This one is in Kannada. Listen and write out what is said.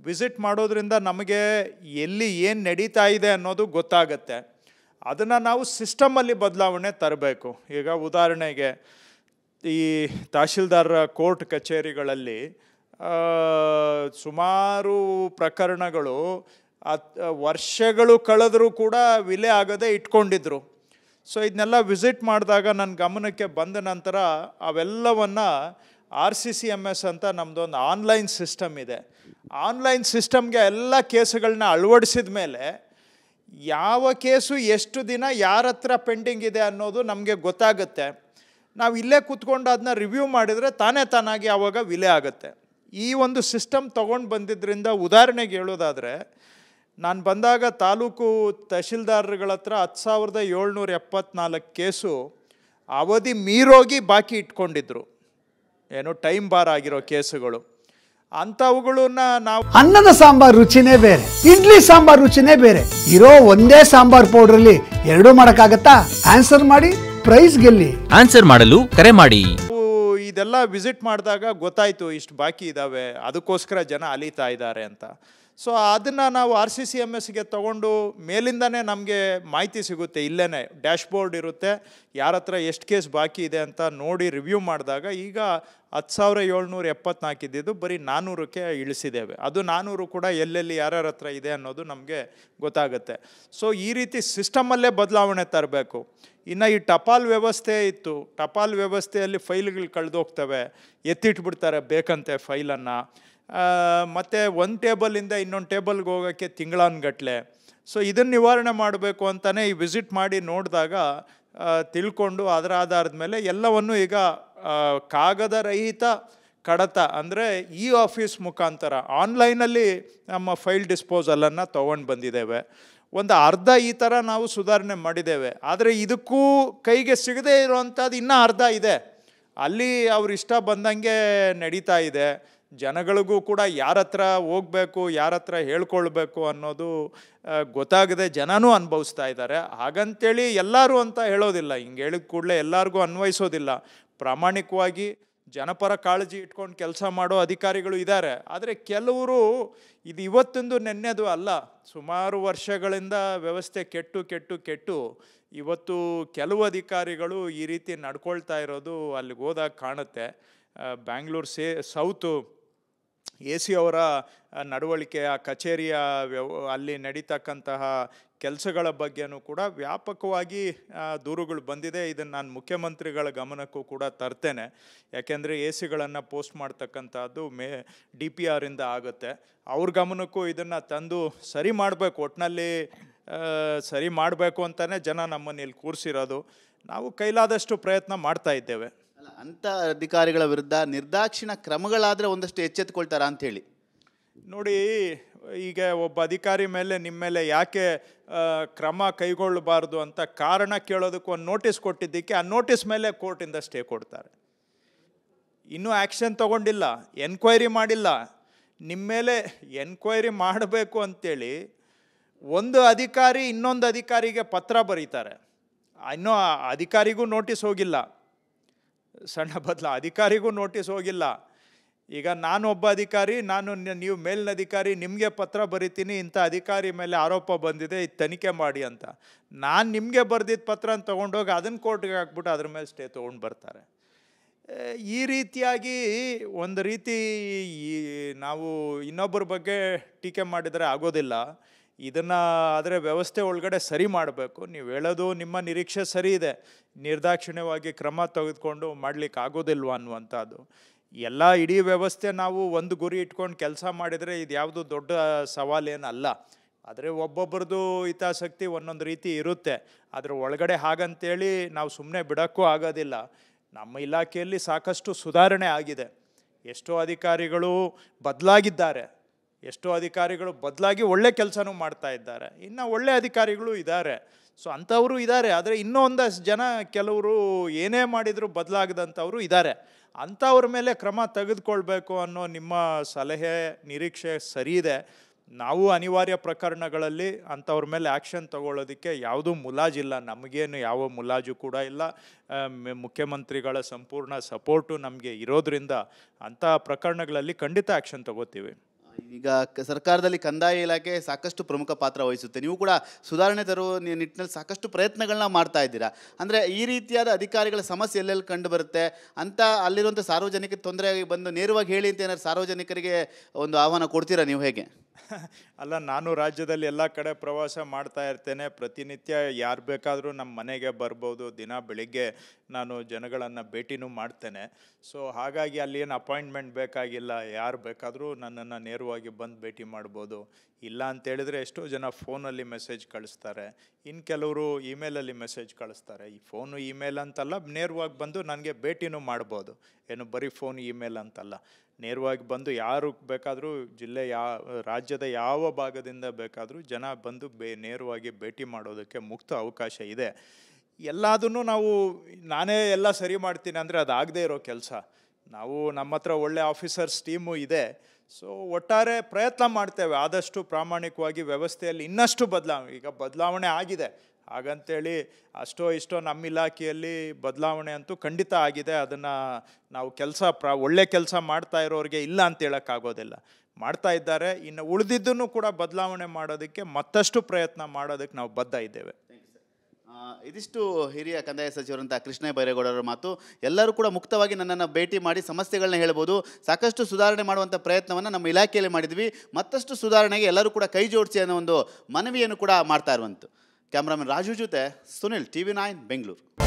ವಿಸಿಟ್ ಮಾಡೋದ್ರಿಂದ ನಮಗೆ ಎಲ್ಲಿ ಏನು ನಡೀತಾ ಇದೆ ಅನ್ನೋದು ಗೊತ್ತಾಗುತ್ತೆ. ಅದನ್ನು ನಾವು ಸಿಸ್ಟಮಲ್ಲಿ ಬದಲಾವಣೆ ತರಬೇಕು. ಈಗ ಉದಾಹರಣೆಗೆ ಈ ತಹಶೀಲ್ದಾರರ ಕೋರ್ಟ್ ಕಚೇರಿಗಳಲ್ಲಿ ಸುಮಾರು ಪ್ರಕರಣಗಳು ವರ್ಷಗಳು ಕಳೆದರೂ ಕೂಡ ವಿಲೆ ಆಗದೆ ಇಟ್ಕೊಂಡಿದ್ರು. ಸೊ ಇದನ್ನೆಲ್ಲ ವಿಸಿಟ್ ಮಾಡಿದಾಗ ನನ್ನ ಗಮನಕ್ಕೆ ಬಂದ ನಂತರ ಅವೆಲ್ಲವನ್ನು RCCMS ಅಂತ ನಮ್ಮದೊಂದು ಆನ್ಲೈನ್ ಸಿಸ್ಟಮ್ ಇದೆ. ಆನ್ಲೈನ್ ಸಿಸ್ಟಮ್ಗೆ ಎಲ್ಲ ಕೇಸುಗಳನ್ನ ಅಳವಡಿಸಿದ ಮೇಲೆ ಯಾವ ಕೇಸು ಎಷ್ಟು ದಿನ ಯಾರ ಹತ್ರ ಪೆಂಡಿಂಗ್ ಇದೆ ಅನ್ನೋದು ನಮಗೆ ಗೊತ್ತಾಗುತ್ತೆ. ನಾವು ಇಲ್ಲೇ ಕೂತ್ಕೊಂಡು ಅದನ್ನ ರಿವ್ಯೂ ಮಾಡಿದರೆ ತಾನಾಗಿ ಆವಾಗ ವಿಲೆ ಆಗುತ್ತೆ. ಈ ಒಂದು ಸಿಸ್ಟಮ್ ತೊಗೊಂಡು ಬಂದಿದ್ದರಿಂದ ಉದಾಹರಣೆಗೆ ಹೇಳೋದಾದರೆ, ನಾನು ಬಂದಾಗ ತಾಲೂಕು ತಹಶೀಲ್ದಾರ್ಗಳ ಹತ್ರ 10,774 ಕೇಸು ಅವಧಿ ಮೀರೋಗಿ ಬಾಕಿ ಇಟ್ಕೊಂಡಿದ್ರು, ಏನು ಟೈಮ್ ಬಾರ್ ಆಗಿರೋ ಕೇಸುಗಳು. ಅಂಥವುಗಳನ್ನ ನಾವು ಅನ್ನದ ಸಾಂಬಾರ್ ರುಚಿನೇ ಬೇರೆ, ಇಡ್ಲಿ ಸಾಂಬಾರ್ ರುಚಿನೇ ಬೇರೆ. ಇರೋ ಒಂದೇ ಸಾಂಬಾರ್ ಪೌಡ್ರಲ್ಲಿ ಎರಡೂ ಮಾಡೋಕ್ಕಾಗತ್ತಾ? ಆನ್ಸರ್ ಮಾಡಿ, ಪ್ರೈಸ್ ಗೆಲ್ಲಿ. ಆನ್ಸರ್ ಮಾಡಲು ಕರೆ ಮಾಡಿ. ಇದೆಲ್ಲ ವಿಸಿಟ್ ಮಾಡಿದಾಗ ಗೊತ್ತಾಯಿತು ಇಷ್ಟು ಬಾಕಿ ಇದ್ದಾವೆ, ಅದಕ್ಕೋಸ್ಕರ ಜನ ಅಲೀತಾ ಇದ್ದಾರೆ ಅಂತ. ಸೊ ಅದನ್ನು ನಾವು RCCMSಗೆ ತೊಗೊಂಡು ಮೇಲಿಂದನೇ ನಮಗೆ ಮಾಹಿತಿ ಸಿಗುತ್ತೆ. ಇಲ್ಲೇ ಡ್ಯಾಶ್ಬೋರ್ಡ್ ಇರುತ್ತೆ, ಯಾರ ಹತ್ರ ಎಷ್ಟು ಕೇಸ್ ಬಾಕಿ ಇದೆ ಅಂತ ನೋಡಿ ರಿವ್ಯೂ ಮಾಡಿದಾಗ ಈಗ 10,774 ಇದ್ದಿದ್ದು ಬರೀ 400ಕ್ಕೆ ಇಳಿಸಿದ್ದೇವೆ. ಅದು 400 ಕೂಡ ಎಲ್ಲೆಲ್ಲಿ ಯಾರ್ಯಾರ ಹತ್ರ ಇದೆ ಅನ್ನೋದು ನಮಗೆ ಗೊತ್ತಾಗುತ್ತೆ. ಸೊ ಈ ರೀತಿ ಸಿಸ್ಟಮಲ್ಲೇ ಬದಲಾವಣೆ ತರಬೇಕು. ಇನ್ನು ಈ ಟಪಾಲ್ ವ್ಯವಸ್ಥೆ ಇತ್ತು, ಟಪಾಲ್ ವ್ಯವಸ್ಥೆಯಲ್ಲಿ ಫೈಲ್ಗಳು ಕಳೆದೋಗ್ತವೆ, ಎತ್ತಿಟ್ಬಿಡ್ತಾರೆ ಬೇಕಂತೆ ಫೈಲನ್ನು. ಮತ್ತು ಒಂದು ಟೇಬಲಿಂದ ಇನ್ನೊಂದು ಟೇಬಲ್ಗೆ ಹೋಗೋಕ್ಕೆ ತಿಂಗಳಾನ್ಗಟ್ಲೆ. ಸೊ ಇದನ್ನು ನಿವಾರಣೆ ಮಾಡಬೇಕು ಅಂತಲೇ ಈ ವಿಸಿಟ್ ಮಾಡಿ ನೋಡಿದಾಗ ತಿಳ್ಕೊಂಡು ಅದರ ಆಧಾರದ ಮೇಲೆ ಎಲ್ಲವನ್ನು ಈಗ ಕಾಗದ ರಹಿತ ಕಡತ ಅಂದರೆ ಆಫೀಸ್ ಮುಖಾಂತರ ಆನ್ಲೈನಲ್ಲಿ ನಮ್ಮ ಫೈಲ್ ಡಿಸ್ಪೋಸಲನ್ನು ತೊಗೊಂಡು ಬಂದಿದ್ದೇವೆ. ಒಂದು ಅರ್ಧ ಈ ಥರ ನಾವು ಸುಧಾರಣೆ ಮಾಡಿದ್ದೇವೆ. ಆದರೆ ಇದಕ್ಕೂ ಕೈಗೆ ಸಿಗದೇ ಇರೋವಂಥದ್ದು ಇನ್ನೂ ಅರ್ಧ ಇದೆ. ಅಲ್ಲಿ ಅವ್ರು ಇಷ್ಟ ಬಂದಂಗೆ ನಡೀತಾ ಇದೆ. ಜನಗಳಿಗೂ ಕೂಡ ಯಾರ ಹತ್ರ ಹೋಗಬೇಕು, ಯಾರ ಹತ್ರ ಹೇಳ್ಕೊಳ್ಬೇಕು ಅನ್ನೋದು ಗೊತ್ತಾಗದೆ ಜನನೂ ಅನುಭವಿಸ್ತಾ ಇದ್ದಾರೆ. ಹಾಗಂತೇಳಿ ಎಲ್ಲರೂ ಅಂತ ಹೇಳೋದಿಲ್ಲ, ಹಿಂಗೆ ಹೇಳಿದ ಕೂಡಲೇ ಎಲ್ಲರಿಗೂ ಅನ್ವಯಿಸೋದಿಲ್ಲ. ಪ್ರಾಮಾಣಿಕವಾಗಿ ಜನಪರ ಕಾಳಜಿ ಇಟ್ಕೊಂಡು ಕೆಲಸ ಮಾಡೋ ಅಧಿಕಾರಿಗಳು ಇದ್ದಾರೆ. ಆದರೆ ಕೆಲವರು ಇದು ಇವತ್ತೊಂದು ನೆನ್ನೆದು ಅಲ್ಲ, ಸುಮಾರು ವರ್ಷಗಳಿಂದ ವ್ಯವಸ್ಥೆ ಕೆಟ್ಟು ಇವತ್ತು ಕೆಲವು ಅಧಿಕಾರಿಗಳು ಈ ರೀತಿ ನಡ್ಕೊಳ್ತಾ ಇರೋದು ಅಲ್ಲಿಗೆ ಹೋದಾಗ ಕಾಣುತ್ತೆ. ಬ್ಯಾಂಗ್ಳೂರು ಸೌತು AC ಅವರ ನಡವಳಿಕೆ, ಆ ಕಚೇರಿಯ ಅಲ್ಲಿ ನಡೀತಕ್ಕಂತಹ ಕೆಲಸಗಳ ಬಗ್ಗೆನೂ ಕೂಡ ವ್ಯಾಪಕವಾಗಿ ದೂರುಗಳು ಬಂದಿದೆ. ಇದನ್ನು ನಾನು ಮುಖ್ಯಮಂತ್ರಿಗಳ ಗಮನಕ್ಕೂ ಕೂಡ ತರ್ತೇನೆ. ಯಾಕೆಂದರೆ ACಗಳನ್ನು ಪೋಸ್ಟ್ ಮಾಡ್ತಕ್ಕಂಥದ್ದು DPRಯಿಂದ ಆಗುತ್ತೆ. ಅವ್ರ ಗಮನಕ್ಕೂ ಇದನ್ನು ತಂದು ಸರಿ ಮಾಡಬೇಕು, ಒಟ್ಟಿನಲ್ಲಿ ಸರಿ ಮಾಡಬೇಕು ಅಂತಲೇ ಜನ ನಮ್ಮನ್ನು ಇಲ್ಲಿ ಕೂರಿಸಿರೋದು. ನಾವು ಕೈಲಾದಷ್ಟು ಪ್ರಯತ್ನ ಮಾಡ್ತಾ ಇದ್ದೇವೆ. ಅಂಥ ಅಧಿಕಾರಿಗಳ ವಿರುದ್ಧ ನಿರ್ದಾಕ್ಷಿಣ್ಯ ಕ್ರಮಗಳಾದರೆ ಒಂದಷ್ಟು ಎಚ್ಚೆತ್ತುಕೊಳ್ತಾರಾ ಅಂಥೇಳಿ ನೋಡಿ. ಈಗ ಒಬ್ಬ ಅಧಿಕಾರಿ ಮೇಲೆ ನಿಮ್ಮ ಮೇಲೆ ಯಾಕೆ ಕ್ರಮ ಕೈಗೊಳ್ಳಬಾರ್ದು ಅಂತ ಕಾರಣ ಕೇಳೋದಕ್ಕೆ ಒಂದು ನೋಟಿಸ್ ಕೊಟ್ಟಿದ್ದಕ್ಕೆ ಆ ನೋಟಿಸ್ ಮೇಲೆ ಕೋರ್ಟಿಂದ ಸ್ಟೇ ಕೊಡ್ತಾರೆ. ಇನ್ನೂ ಆ್ಯಕ್ಷನ್ ತೊಗೊಂಡಿಲ್ಲ, ಎನ್ಕ್ವೈರಿ ಮಾಡಿಲ್ಲ. ನಿಮ್ಮ ಮೇಲೆ ಎನ್ಕ್ವೈರಿ ಮಾಡಬೇಕು ಅಂಥೇಳಿ ಒಂದು ಅಧಿಕಾರಿ ಇನ್ನೊಂದು ಅಧಿಕಾರಿಗೆ ಪತ್ರ ಬರೀತಾರೆ. ಇನ್ನೂ ಅಧಿಕಾರಿಗೂ ನೋಟಿಸ್ ಹೋಗಿಲ್ಲ, ಸಣ್ಣ ಅಧಿಕಾರಿಗೂ ನೋಟಿಸ್ ಹೋಗಿಲ್ಲ. ಈಗ ನಾನು ಒಬ್ಬ ಅಧಿಕಾರಿ, ನೀವು ಮೇಲಿನ ಅಧಿಕಾರಿ, ನಿಮಗೆ ಪತ್ರ ಬರಿತೀನಿ, ಇಂಥ ಅಧಿಕಾರಿ ಮೇಲೆ ಆರೋಪ ಬಂದಿದೆ, ಇದು ತನಿಖೆ ಮಾಡಿ ಅಂತ. ನಾನು ನಿಮಗೆ ಬರೆದಿದ್ದ ಪತ್ರನ ತೊಗೊಂಡೋಗಿ ಅದನ್ನು ಕೋರ್ಟ್ಗೆ ಹಾಕ್ಬಿಟ್ಟು ಅದ್ರ ಮೇಲೆ ಸ್ಟೇ ತೊಗೊಂಡು ಬರ್ತಾರೆ. ಈ ರೀತಿಯಾಗಿ ಒಂದು ರೀತಿ ನಾವು ಇನ್ನೊಬ್ಬರ ಬಗ್ಗೆ ಟೀಕೆ ಮಾಡಿದರೆ ಆಗೋದಿಲ್ಲ. ಇದನ್ನು ಆದರೆ ವ್ಯವಸ್ಥೆ ಒಳಗಡೆ ಸರಿ ಮಾಡಬೇಕು. ನೀವು ಹೇಳೋದು ನಿಮ್ಮ ನಿರೀಕ್ಷೆ ಸರಿ ಇದೆ, ನಿರ್ದಾಕ್ಷಿಣ್ಯವಾಗಿ ಕ್ರಮ ತೆಗೆದುಕೊಂಡು ಮಾಡಲಿಕ್ಕೆ ಆಗೋದಿಲ್ವ ಅನ್ನುವಂಥದ್ದು. ಎಲ್ಲ ಇಡೀ ವ್ಯವಸ್ಥೆ ನಾವು ಒಂದು ಗುರಿ ಇಟ್ಕೊಂಡು ಕೆಲಸ ಮಾಡಿದರೆ ಇದು ಯಾವುದು ದೊಡ್ಡ ಸವಾಲೇನಲ್ಲ. ಆದರೆ ಒಬ್ಬೊಬ್ಬರದು ಹಿತಾಸಕ್ತಿ ಒಂದೊಂದು ರೀತಿ ಇರುತ್ತೆ. ಅದರ ಒಳಗಡೆ ಹಾಗಂತೇಳಿ ನಾವು ಸುಮ್ಮನೆ ಬಿಡೋಕ್ಕೂ ಆಗೋದಿಲ್ಲ. ನಮ್ಮ ಇಲಾಖೆಯಲ್ಲಿ ಸಾಕಷ್ಟು ಸುಧಾರಣೆ ಆಗಿದೆ. ಎಷ್ಟೋ ಅಧಿಕಾರಿಗಳು ಬದಲಾಗಿದ್ದಾರೆ, ಎಷ್ಟೋ ಅಧಿಕಾರಿಗಳು ಬದಲಾಗಿ ಒಳ್ಳೆ ಕೆಲಸನೂ ಮಾಡ್ತಾ ಇದ್ದಾರೆ. ಇನ್ನು ಒಳ್ಳೆ ಅಧಿಕಾರಿಗಳು ಇದ್ದಾರೆ. ಸೊ ಅಂಥವರು ಇದ್ದಾರೆ. ಆದರೆ ಇನ್ನೂ ಒಂದಷ್ಟು ಜನ ಕೆಲವರು ಏನೇ ಮಾಡಿದರೂ ಬದಲಾಗದಂಥವರು ಇದ್ದಾರೆ. ಅಂಥವ್ರ ಮೇಲೆ ಕ್ರಮ ತೆಗೆದುಕೊಳ್ಬೇಕು ಅನ್ನೋ ನಿಮ್ಮ ಸಲಹೆ, ನಿರೀಕ್ಷೆ ಸರಿ ಇದೆ. ನಾವು ಅನಿವಾರ್ಯ ಪ್ರಕರಣಗಳಲ್ಲಿ ಅಂಥವ್ರ ಮೇಲೆ ಆ್ಯಕ್ಷನ್ ತಗೊಳ್ಳೋದಕ್ಕೆ ಯಾವುದೂ ಮುಲಾಜಿಲ್ಲ. ನಮಗೇನು ಯಾವ ಮುಲಾಜು ಕೂಡ ಇಲ್ಲ. ಮುಖ್ಯಮಂತ್ರಿಗಳ ಸಂಪೂರ್ಣ ಸಪೋರ್ಟು ನಮಗೆ ಇರೋದ್ರಿಂದ ಅಂಥ ಪ್ರಕರಣಗಳಲ್ಲಿ ಖಂಡಿತ ಆ್ಯಕ್ಷನ್ ತಗೋತೀವಿ. ಈಗ ಸರ್ಕಾರದಲ್ಲಿ ಕಂದಾಯ ಇಲಾಖೆ ಸಾಕಷ್ಟು ಪ್ರಮುಖ ಪಾತ್ರ ವಹಿಸುತ್ತೆ. ನೀವು ಕೂಡ ಸುಧಾರಣೆ ತರುವ ನಿಟ್ಟಿನಲ್ಲಿ ಸಾಕಷ್ಟು ಪ್ರಯತ್ನಗಳನ್ನ ಮಾಡ್ತಾ ಇದ್ದೀರಾ. ಅಂದರೆ ಈ ರೀತಿಯಾದ ಅಧಿಕಾರಿಗಳ ಸಮಸ್ಯೆ ಎಲ್ಲೆಲ್ಲಿ ಕಂಡು ಬರುತ್ತೆ ಅಂತ ಅಲ್ಲಿರುವಂಥ ಸಾರ್ವಜನಿಕ ತೊಂದರೆಯಾಗಿ ಬಂದು ನೇರವಾಗಿ ಹೇಳಿ ಅಂತ ಏನಾದ್ರು ಸಾರ್ವಜನಿಕರಿಗೆ ಒಂದು ಆಹ್ವಾನ ಕೊಡ್ತೀರಾ ನೀವು ಹೇಗೆ? ಅಲ್ಲ, ನಾನು ರಾಜ್ಯದಲ್ಲಿ ಎಲ್ಲ ಕಡೆ ಪ್ರವಾಸ ಮಾಡ್ತಾ ಇರ್ತೇನೆ. ಪ್ರತಿನಿತ್ಯ ಯಾರು ಬೇಕಾದರೂ ನಮ್ಮ ಮನೆಗೆ ಬರ್ಬೋದು. ದಿನ ಬೆಳಿಗ್ಗೆ ನಾನು ಜನಗಳನ್ನು ಭೇಟಿನೂ ಮಾಡ್ತೇನೆ. ಸೊ ಹಾಗಾಗಿ ಅಲ್ಲಿ ಏನು ಅಪಾಯಿಂಟ್ಮೆಂಟ್ ಬೇಕಾಗಿಲ್ಲ, ಯಾರು ಬೇಕಾದರೂ ನನ್ನನ್ನು ನೇರವಾಗಿ ಬಂದು ಭೇಟಿ ಮಾಡ್ಬೋದು. ಇಲ್ಲ ಅಂತೇಳಿದರೆ ಎಷ್ಟೋ ಜನ ಫೋನಲ್ಲಿ ಮೆಸೇಜ್ ಕಳಿಸ್ತಾರೆ, ಇನ್ನು ಕೆಲವರು ಇಮೇಲಲ್ಲಿ ಮೆಸೇಜ್ ಕಳಿಸ್ತಾರೆ. ಈ ಫೋನು ಇಮೇಲ್ ಅಂತಲ್ಲ, ನೇರವಾಗಿ ಬಂದು ನನಗೆ ಭೇಟಿನೂ ಮಾಡ್ಬೋದು. ಏನು ಬರೀ ಫೋನ್ ಇಮೇಲ್ ಅಂತಲ್ಲ, ನೇರವಾಗಿ ಬಂದು ಯಾರು ಬೇಕಾದರೂ ರಾಜ್ಯದ ಯಾವ ಭಾಗದಿಂದ ಬೇಕಾದರೂ ಜನ ಬಂದು ನೇರವಾಗಿ ಭೇಟಿ ಮಾಡೋದಕ್ಕೆ ಮುಕ್ತ ಅವಕಾಶ ಇದೆ. ಎಲ್ಲದನ್ನು ನಾನೇ ಎಲ್ಲ ಸರಿ ಮಾಡ್ತೀನಿ ಅಂದರೆ ಅದು ಆಗದೇ ಇರೋ ಕೆಲಸ. ನಮ್ಮ ಹತ್ರ ಒಳ್ಳೆ ಆಫೀಸರ್ಸ್ ಟೀಮು ಇದೆ. ಸೊ ಒಟ್ಟಾರೆ ಪ್ರಯತ್ನ ಮಾಡ್ತೇವೆ ಆದಷ್ಟು ಪ್ರಾಮಾಣಿಕವಾಗಿ. ವ್ಯವಸ್ಥೆಯಲ್ಲಿ ಇನ್ನಷ್ಟು ಬದಲಾವಣೆ ಆಗಿದೆ. ಹಾಗಂತೇಳಿ ಅಷ್ಟೋ ಇಷ್ಟೋ ನಮ್ಮ ಇಲಾಖೆಯಲ್ಲಿ ಬದಲಾವಣೆ ಅಂತೂ ಖಂಡಿತ ಆಗಿದೆ. ಅದನ್ನು ನಾವು ಒಳ್ಳೆ ಕೆಲಸ ಮಾಡ್ತಾ ಇರೋರಿಗೆ ಇಲ್ಲ ಅಂತ ಹೇಳೋಕ್ಕಾಗೋದಿಲ್ಲ. ಮಾಡ್ತಾ ಇದ್ದಾರೆ. ಇನ್ನು ಉಳಿದಿದ್ದನ್ನು ಕೂಡ ಬದಲಾವಣೆ ಮಾಡೋದಕ್ಕೆ ಮತ್ತಷ್ಟು ಪ್ರಯತ್ನ ಮಾಡೋದಕ್ಕೆ ನಾವು ಬದ್ಧ ಇದ್ದೇವೆ. ಇದಿಷ್ಟು ಹಿರಿಯ ಕಂದಾಯ ಸಚಿವರಂಥ ಕೃಷ್ಣ ಬೈರೇಗೌಡರ ಮಾತು. ಎಲ್ಲರೂ ಕೂಡ ಮುಕ್ತವಾಗಿ ನನ್ನನ್ನು ಭೇಟಿ ಮಾಡಿ ಸಮಸ್ಯೆಗಳನ್ನ ಹೇಳ್ಬೋದು. ಸಾಕಷ್ಟು ಸುಧಾರಣೆ ಮಾಡುವಂಥ ಪ್ರಯತ್ನವನ್ನು ನಮ್ಮ ಇಲಾಖೆಯಲ್ಲಿ ಮಾಡಿದ್ವಿ. ಮತ್ತಷ್ಟು ಸುಧಾರಣೆಗೆ ಎಲ್ಲರೂ ಕೂಡ ಕೈ ಜೋಡಿಸಿ ಅನ್ನೋ ಒಂದು ಮನವಿಯನ್ನು ಕೂಡ ಮಾಡ್ತಾ ಇರುವಂಥ. ಕ್ಯಾಮ್ರಾಮನ್ ರಾಜು ಜೊತೆ ಸುನಿಲ್, TV9 ಬೆಂಗಳೂರು.